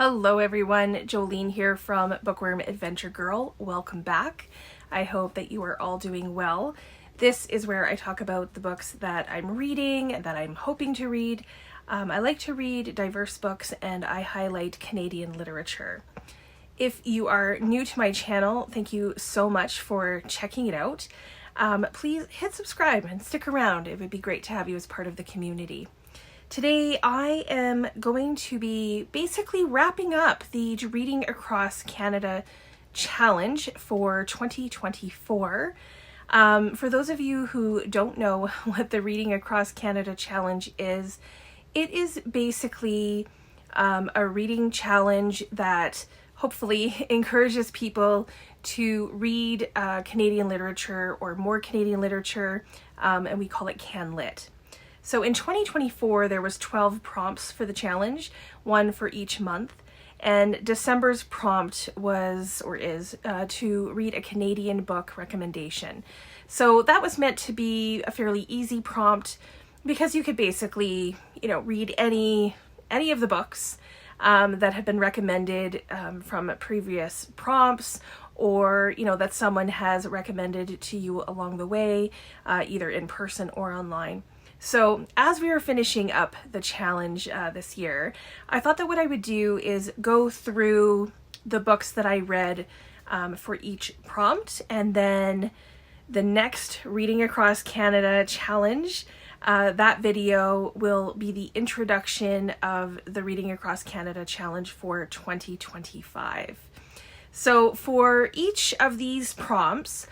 Hello everyone, Jolene here from Bookworm Adventure Girl. Welcome back. I hope that you are all doing well. This is where I talk about the books that I'm reading, that I'm hoping to read. I like to read diverse books and I highlight Canadian literature. If you are new to my channel, thank you so much for checking it out. Please hit subscribe and stick around. It would be great to have you as part of the community. Today I am going to be basically wrapping up the Reading Across Canada challenge for 2024. For those of you who don't know what the Reading Across Canada challenge is, it is basically a reading challenge that hopefully encourages people to read Canadian literature or more Canadian literature, and we call it CanLit. So in 2024, there was 12 prompts for the challenge, one for each month. And December's prompt was, or is, to read a Canadian book recommendation. So that was meant to be a fairly easy prompt because you could basically, read any of the books that have been recommended from previous prompts, or, that someone has recommended to you along the way, either in person or online. So as we were finishing up the challenge this year, I thought that what I would do is go through the books that I read for each prompt, and then the next Reading Across Canada challenge, that video will be the introduction of the Reading Across Canada challenge for 2025. So for each of these prompts,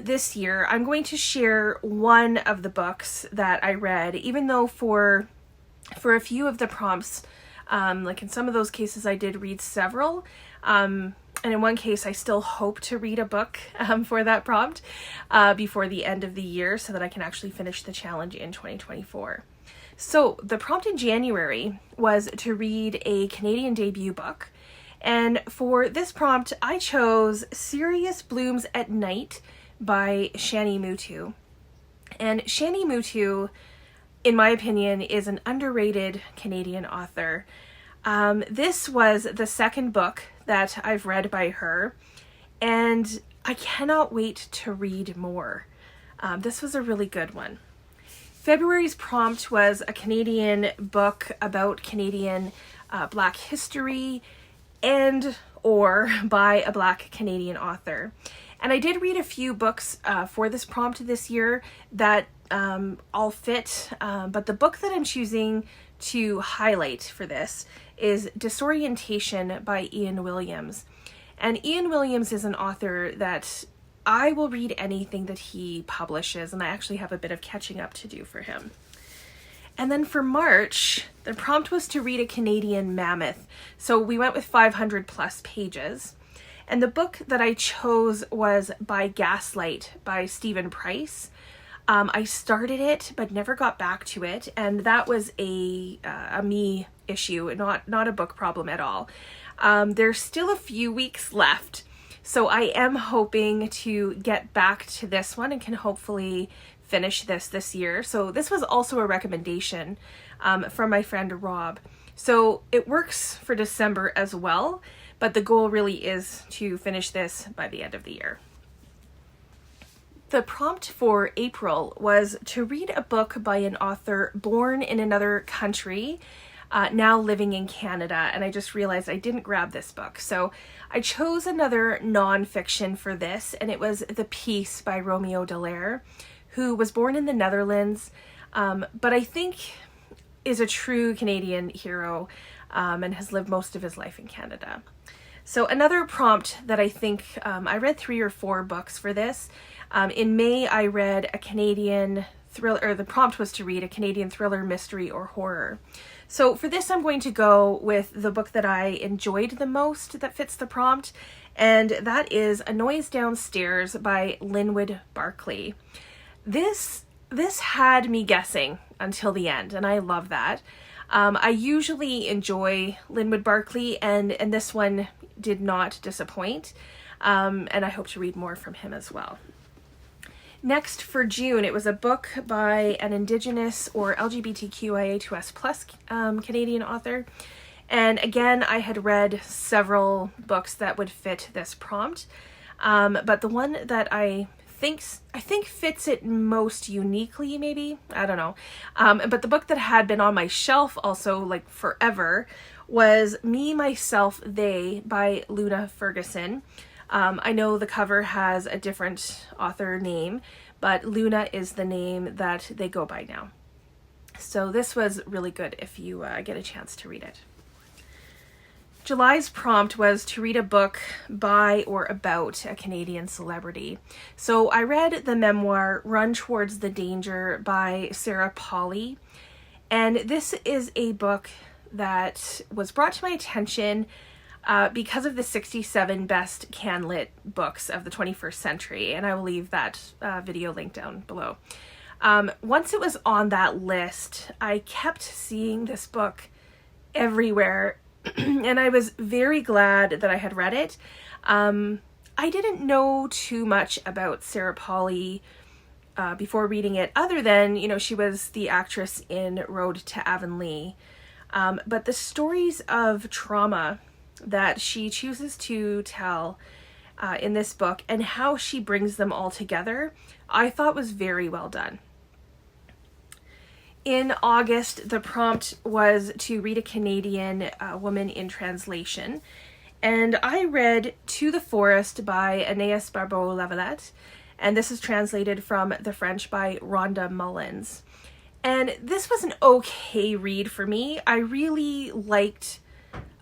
this year, I'm going to share one of the books that I read, even though for a few of the prompts, like in some of those cases, I did read several. And in one case, I still hope to read a book for that prompt before the end of the year so that I can actually finish the challenge in 2024. So the prompt in January was to read a Canadian debut book. And for this prompt, I chose Cereus Blooms at Night by Shani Mootoo. And Shani Mootoo, in my opinion, is an underrated Canadian author. This was the second book that I've read by her, and I cannot wait to read more. This was a really good one. February's prompt was a Canadian book about Canadian Black history and or by a Black Canadian author. And I did read a few books for this prompt this year that all fit, but the book that I'm choosing to highlight for this is Disorientation by Ian Williams. And Ian Williams is an author that I will read anything that he publishes, and I actually have a bit of catching up to do for him. And then for March, the prompt was to read a Canadian mammoth. So we went with 500 plus pages. And the book that I chose was by Gaslight by Stephen Price. I started it, but never got back to it. And that was a me issue, not a book problem at all. There's still a few weeks left. So I am hoping to get back to this one and can hopefully finish this year. So this was also a recommendation from my friend Rob. So it works for December as well, but the goal really is to finish this by the end of the year. The prompt for April was to read a book by an author born in another country, now living in Canada, and I just realized I didn't grab this book. So I chose another nonfiction for this, and it was The Peace by Romeo Dallaire, who was born in the Netherlands, but I think is a true Canadian hero and has lived most of his life in Canada. So another prompt that I think, I read 3 or 4 books for this. In May, I read a Canadian thriller, or the prompt was to read a Canadian thriller, mystery, or horror. So for this, I'm going to go with the book that I enjoyed the most that fits the prompt, and that is A Noise Downstairs by Lynwood Barclay. This had me guessing until the end, and I love that. I usually enjoy Lynwood Barclay, and this one did not disappoint, and I hope to read more from him as well. Next for June, it was a book by an Indigenous or LGBTQIA2S plus Canadian author, And again, I had read several books that would fit this prompt, but the one that I think fits it most uniquely, maybe, I don't know, but the book that had been on my shelf also like forever was Me, Myself, They by Luna Ferguson. I know the cover has a different author name, but Luna is the name that they go by now. So this was really good if you get a chance to read it. July's prompt was to read a book by or about a Canadian celebrity. So I read the memoir Run Towards the Danger by Sarah Polley. And this is a book that was brought to my attention because of the 67 best CanLit books of the 21st century. And I will leave that video link down below. Once it was on that list, I kept seeing this book everywhere. And I was very glad that I had read it. I didn't know too much about Sarah Polley before reading it, other than, you know, she was the actress in Road to Avonlea. But the stories of trauma that she chooses to tell in this book and how she brings them all together, I thought was very well done. In August, the prompt was to read a Canadian woman in translation, and I read To the Forest by Anais Barbeau-Lavalette, and this is translated from the French by Rhonda Mullins. And this was an okay read for me. I really liked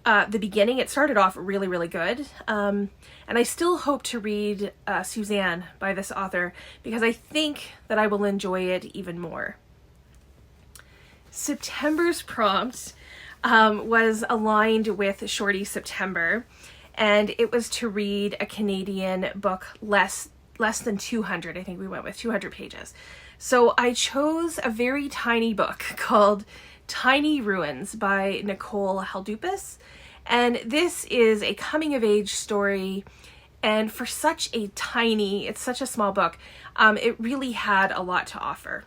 the beginning. It started off really, really good, and I still hope to read Suzanne by this author because I think that I will enjoy it even more. September's prompt was aligned with Shorty September, and it was to read a Canadian book less than 200. I think we went with 200 pages. So I chose a very tiny book called Tiny Ruins by Nicole Haldoupis, and this is a coming-of-age story, and for such a tiny, it's such a small book, it really had a lot to offer.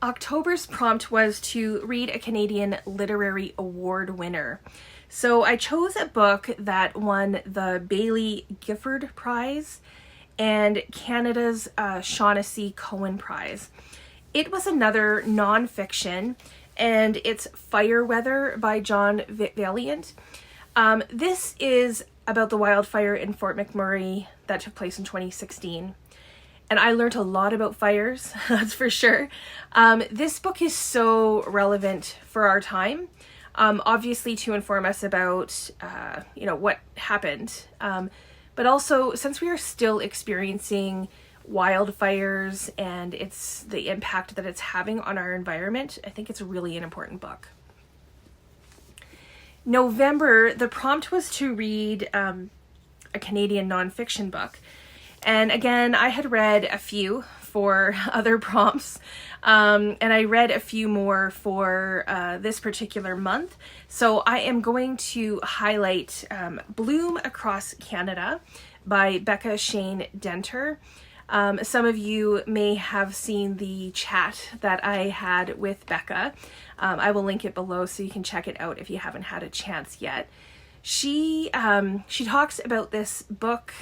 October's prompt was to read a Canadian Literary Award winner. So I chose a book that won the Bailey Gifford Prize and Canada's Shaughnessy Cohen Prize. It was another nonfiction, and it's Fireweather by John Vaillant. This is about the wildfire in Fort McMurray that took place in 2016. And I learned a lot about fires, that's for sure. This book is so relevant for our time, obviously to inform us about, what happened. But also, since we are still experiencing wildfires and the impact that it's having on our environment, I think it's really an important book. November, the prompt was to read a Canadian nonfiction book. And again, I had read a few for other prompts, and I read a few more for this particular month. So I am going to highlight Bloom Across Canada by Beka Shane Denter. Some of you may have seen the chat that I had with Beka. I will link it below so you can check it out if you haven't had a chance yet. She talks about this book,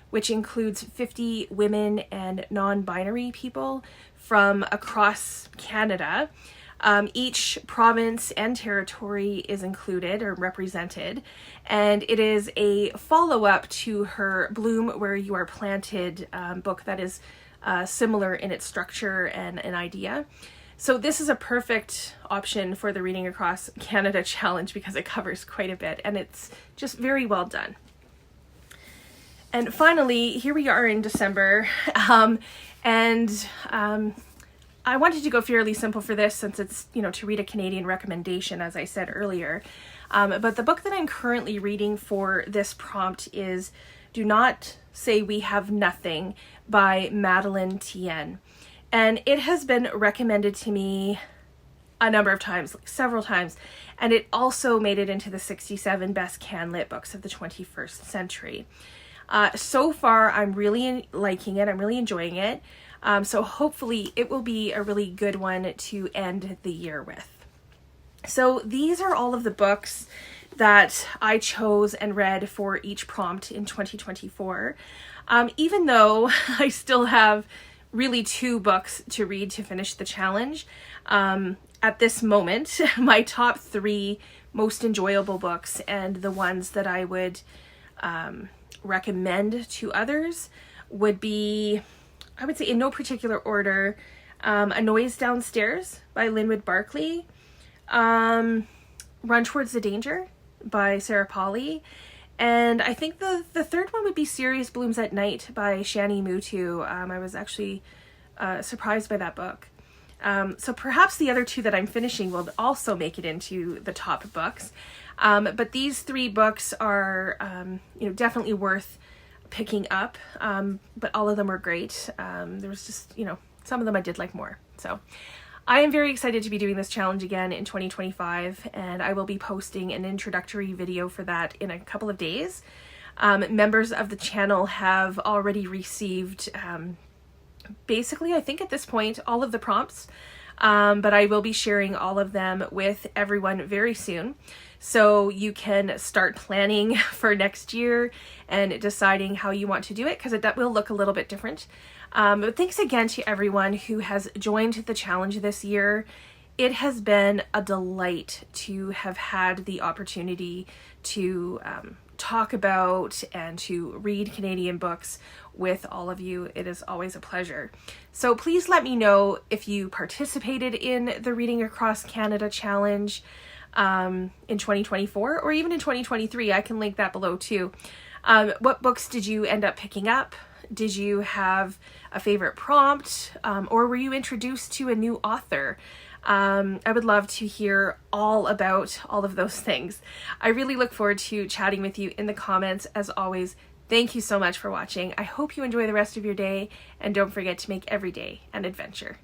which includes 50 women and non-binary people from across Canada. Each province and territory is included or represented, and it is a follow-up to her Bloom Where You Are Planted book that is similar in its structure and an idea. So this is a perfect option for the Reading Across Canada Challenge because it covers quite a bit and it's just very well done. And finally, here we are in December, and I wanted to go fairly simple for this since it's, to read a Canadian recommendation, as I said earlier. But the book that I'm currently reading for this prompt is Do Not Say We Have Nothing by Madeleine Thien. And it has been recommended to me a number of times, like several times, and it also made it into the 67 best CanLit books of the 21st century. So far, I'm really liking it. I'm really enjoying it. So hopefully it will be a really good one to end the year with. So these are all of the books that I chose and read for each prompt in 2024. Even though I still have really 2 books to read to finish the challenge, at this moment, my top 3 most enjoyable books and the ones that I would recommend to others would be, I would say in no particular order, A Noise Downstairs by Lynwood Barclay, Run Towards the Danger by Sarah Polley, and I think the third one would be Cereus Blooms at Night by Shani Mootoo. I was actually surprised by that book. So perhaps the other 2 that I'm finishing will also make it into the top books. But these 3 books are, definitely worth picking up. But all of them were great. There was just, some of them I did like more. So I am very excited to be doing this challenge again in 2025, and I will be posting an introductory video for that in a couple of days. Members of the channel have already received basically, I think at this point, all of the prompts, but I will be sharing all of them with everyone very soon. So you can start planning for next year and deciding how you want to do it, because that will look a little bit different. But thanks again to everyone who has joined the challenge this year. It has been a delight to have had the opportunity to talk about and to read Canadian books with all of you. It is always a pleasure. So please let me know if you participated in the Reading Across Canada challenge in 2024 or even in 2023. I can link that below too. What books did you end up picking up? Did you have a favorite prompt, or were you introduced to a new author? I would love to hear all about all of those things. I really look forward to chatting with you in the comments. As always, thank you so much for watching. I hope you enjoy the rest of your day, and don't forget to make every day an adventure.